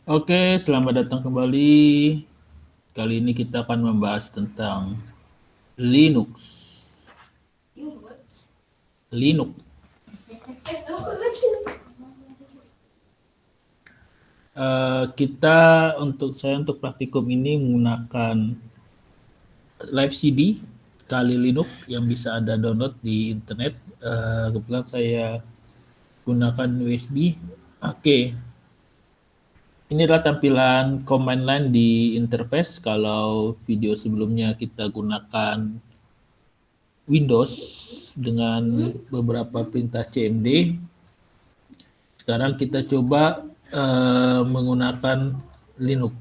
Oke, selamat datang kembali. Kali ini kita akan membahas tentang Linux. Linux. Kita untuk praktikum ini menggunakan Live CD Kali Linux yang bisa Anda download di internet. Kebetulan saya gunakan USB. Oke, ini adalah tampilan command line di interface. Kalau video sebelumnya kita gunakan Windows dengan beberapa perintah CMD. Sekarang kita coba menggunakan Linux.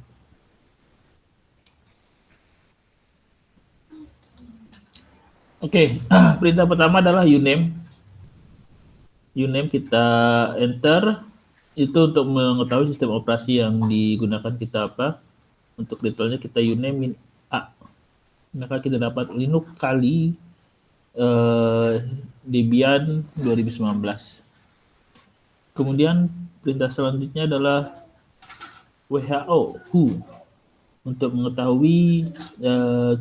Oke, perintah pertama adalah uname. Uname kita enter. Itu untuk mengetahui sistem operasi yang digunakan kita apa. Untuk detailnya kita uname A. Maka kita dapat Linux Kali Debian 2019. Kemudian perintah selanjutnya adalah WHO untuk mengetahui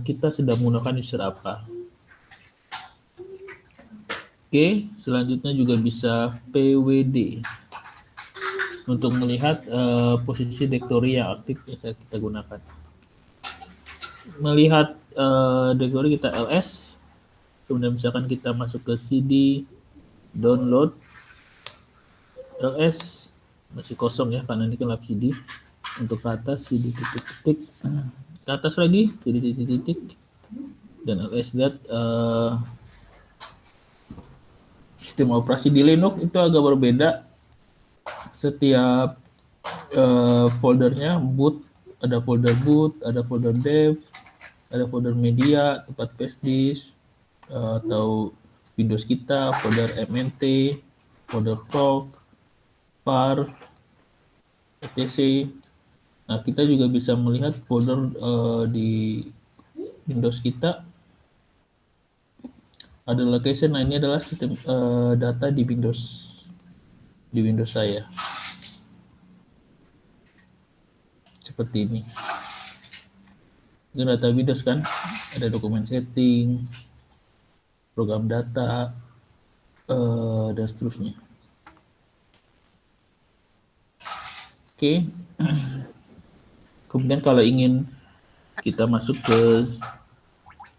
kita sedang menggunakan user apa. Oke, selanjutnya juga bisa PWD untuk melihat posisi direktori yang aktif yang kita gunakan. Melihat direktori kita ls, kemudian misalkan kita masuk ke CD download ls masih kosong ya karena ini kan lab CD. Untuk ke atas CD titik-titik, ke atas lagi CD titik-titik, dan ls lihat sistem operasi di Linux itu agak berbeda. Setiap foldernya boot, ada folder boot, ada folder dev, ada folder media, tempat flash disk, atau Windows kita, folder mnt, folder proc, var, etc. Nah, kita juga bisa melihat folder di Windows kita. Ada location. Nah, ini adalah sistem data di Windows saya. Seperti ini. Ini data Windows kan, ada dokumen setting, program data, dan seterusnya. Oke. Kemudian kalau ingin kita masuk ke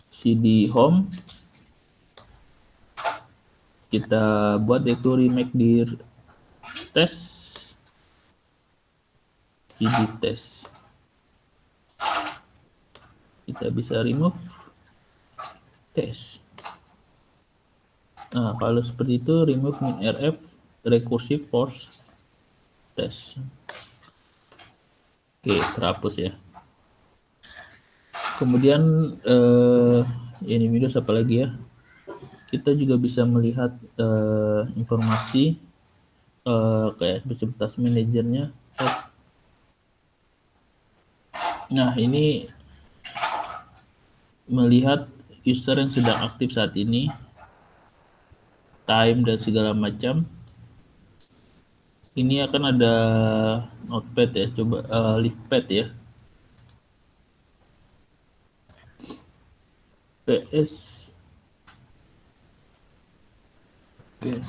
CD home, kita buat directory makdir test, CD test. Kita bisa remove test. Nah, kalau seperti itu remove min rf recursive force test. Oke, terhapus ya. Kemudian ini Windows apa lagi ya? Kita juga bisa melihat informasi kayak beserta manajernya. Nah, ini melihat user yang sedang aktif saat ini, time dan segala macam. Ini akan ada notepad ya, coba liftpad ya. PS. Oke.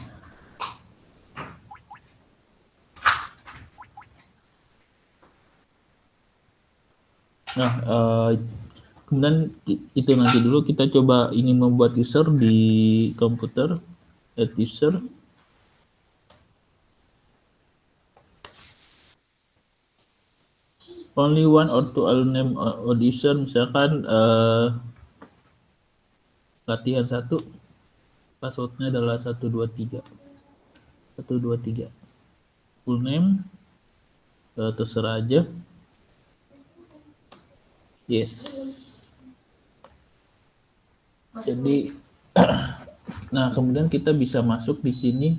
Nah, kemudian itu nanti dulu kita coba ingin membuat user di komputer, add user. Only one or two name audition, misalkan latihan 1, passwordnya adalah 123. Full name, terserah aja. Yes. Jadi nah, kemudian kita bisa masuk di sini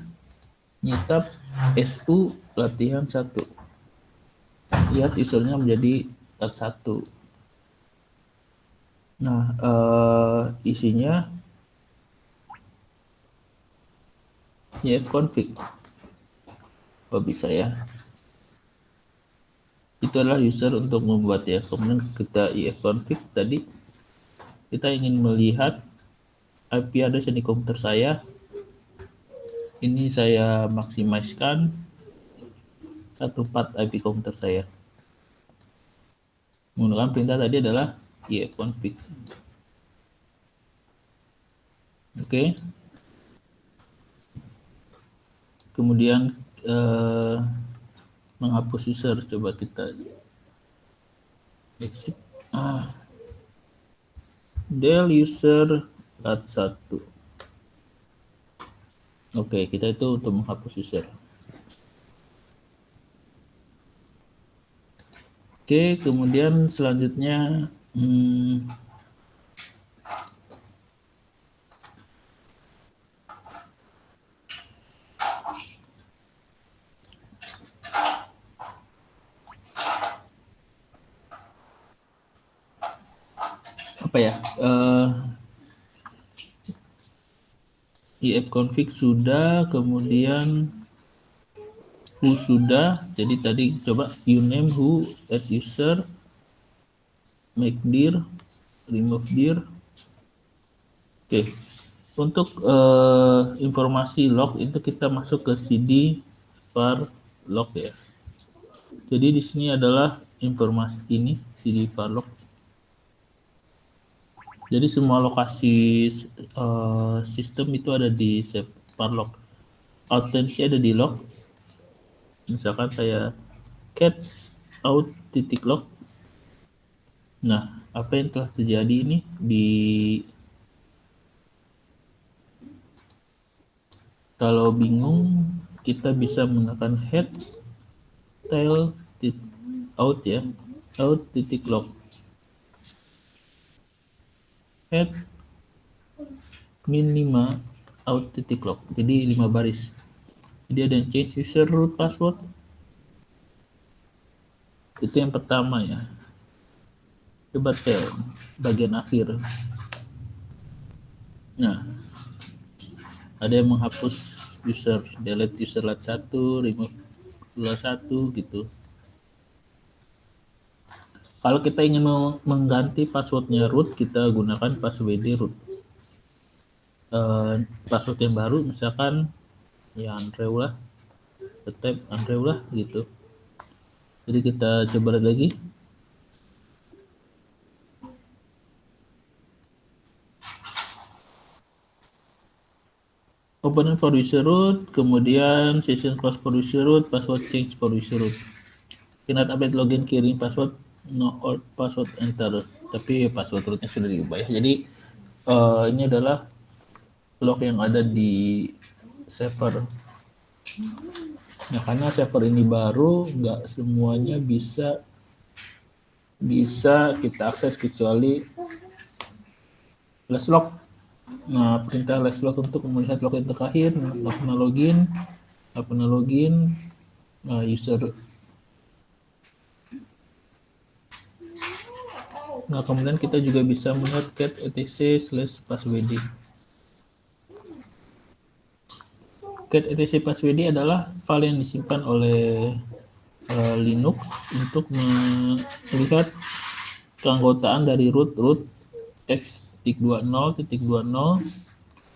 nyetab SU latihan 1. Lihat usernya menjadi 1. Nah, isinya ya config. Oh, bisa ya. Itu adalah user untuk membuat ya. Kemudian kita ifconfig tadi kita ingin melihat IP address di komputer saya. Ini saya maksimalkan satu part IP komputer saya. Menggunakan perintah tadi adalah ifconfig. Oke. Kemudian menghapus user, coba kita exit. Del user lat1. Oke, kita itu untuk menghapus user. Oke, kemudian selanjutnya apa ya? Ifconfig sudah, kemudian who sudah. Jadi tadi coba uname who add user, make dir, remove dir. Oke. Untuk informasi log itu kita masuk ke cd var log ya. Jadi di sini adalah informasi ini cd var log. Jadi semua lokasi sistem itu ada di var log. Autensi ada di log. Misalkan saya cat out titik log. Nah, apa yang telah terjadi ini di kalau bingung kita bisa menggunakan head tail out ya, out titik log, head min 5 out titik log, jadi 5 baris. Jadi ada yang change user root password, itu yang pertama ya. Coba tail bagian akhir. Nah, ada yang menghapus user, delete user lat1, remove lat1 gitu. Kalau kita ingin mengganti passwordnya root, kita gunakan passwd root. Password yang baru misalkan ya Andrew lah, tetap Andrew lah gitu. Jadi kita coba lihat lagi. Open for user root, kemudian session close for user root, password change for user root. Cannot update login kirim password, no old password enter. Tapi password rootnya sudah diubah ya. Jadi ini adalah log yang ada di server. Nah, karena server ini baru, nggak semuanya bisa kita akses kecuali log. Nah, perintah log untuk melihat log yang terakhir, apakah login, user. Nah, kemudian kita juga bisa melihat cat etc/passwd. Cat etc/passwd adalah file yang disimpan oleh Linux untuk melihat keanggotaan dari root x.20.20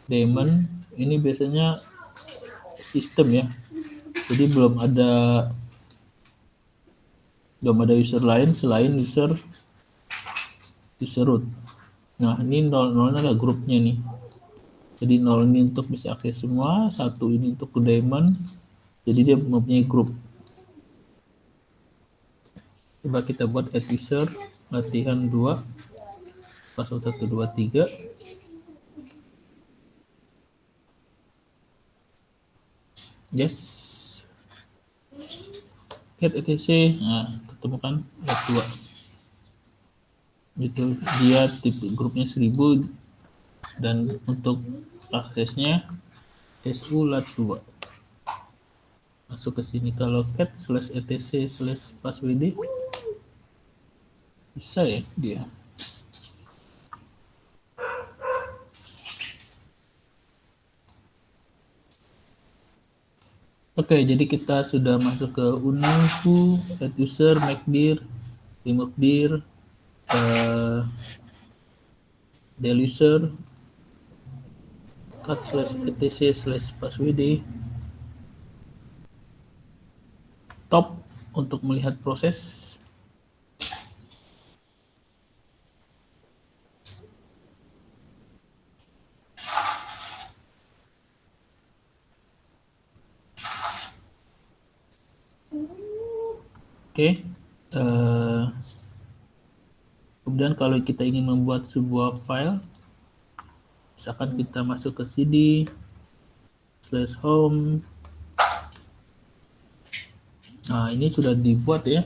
daemon. Ini biasanya sistem ya, jadi belum ada user lain selain user root. Nah, ini 00 adalah grupnya nih. Jadi 0 ini untuk bisa akses semua, 1 ini untuk ke daemon. Jadi dia mempunyai grup. Coba kita buat add user latihan 2 password 1 2 3. Yes. Get etc. Nah, ketemukan add 2. Itu dia tipe grupnya 1000 dan untuk aksesnya su lat2. Masuk ke sini, kalau cat/etc/passwd bisa ya dia. Oke, jadi kita sudah masuk ke Ubuntu, add user, make dir, remove dir, del user, cut slash etc slash passwd, top untuk melihat proses. Oke, kemudian kalau kita ingin membuat sebuah file, misalkan kita masuk ke cd slash home. Nah, ini sudah dibuat ya,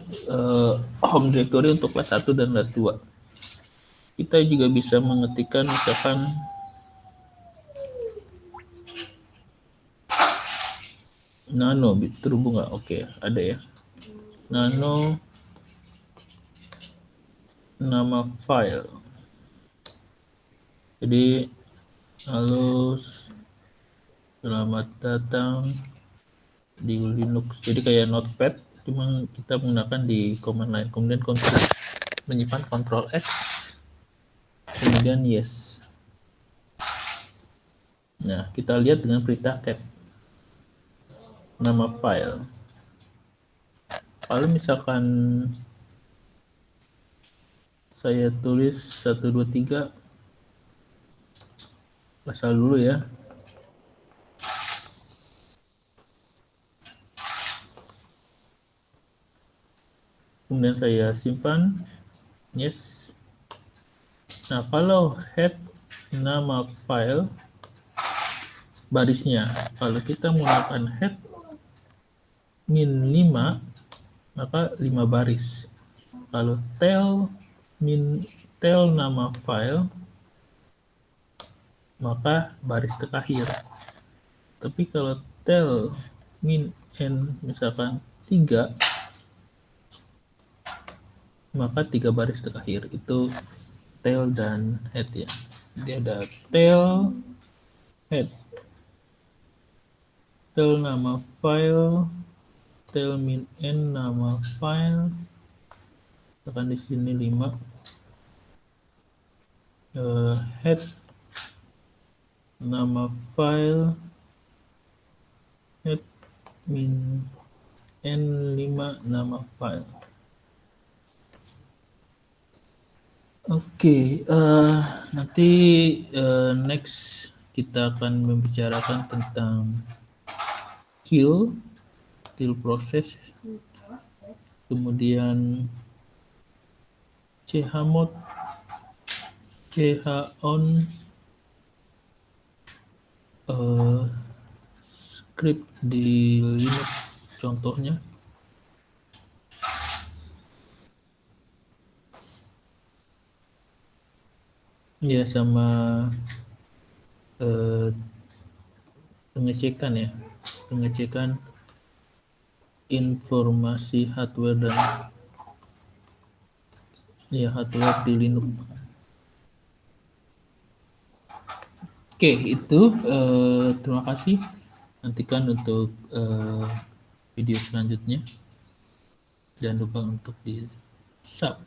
home directory untuk kelas 1 dan kelas 2. Kita juga bisa mengetikkan misalkan nano terhubung nggak? Oke, ada ya. Nano nama file. Jadi, halo, selamat datang di Linux. Jadi kayak notepad, cuma kita menggunakan di command line. Kemudian menyimpan Ctrl X, kemudian yes. Nah, kita lihat dengan perintah cat nama file. Kalau misalkan saya tulis 123, asal dulu ya. Kemudian saya simpan, yes. Nah, kalau head nama file barisnya, kalau kita menggunakan head min 5, maka 5 baris. Kalau tail nama file, maka baris terakhir. Tapi kalau tail min n misalkan 3, maka 3 baris terakhir. Itu tail dan head ya. Jadi ada tail, head, tail nama file, tail min n nama file, misalkan di sini 5, head nama file, head min n5 nama file. Oke, nanti next kita akan membicarakan tentang kill proses, kemudian chmod, chown, script di Linux contohnya. Ya, sama pengecekan ya, pengecekan informasi hardware dan ya hardware di Linux. Oke, itu terima kasih. Nantikan untuk video selanjutnya. Jangan lupa untuk di sub.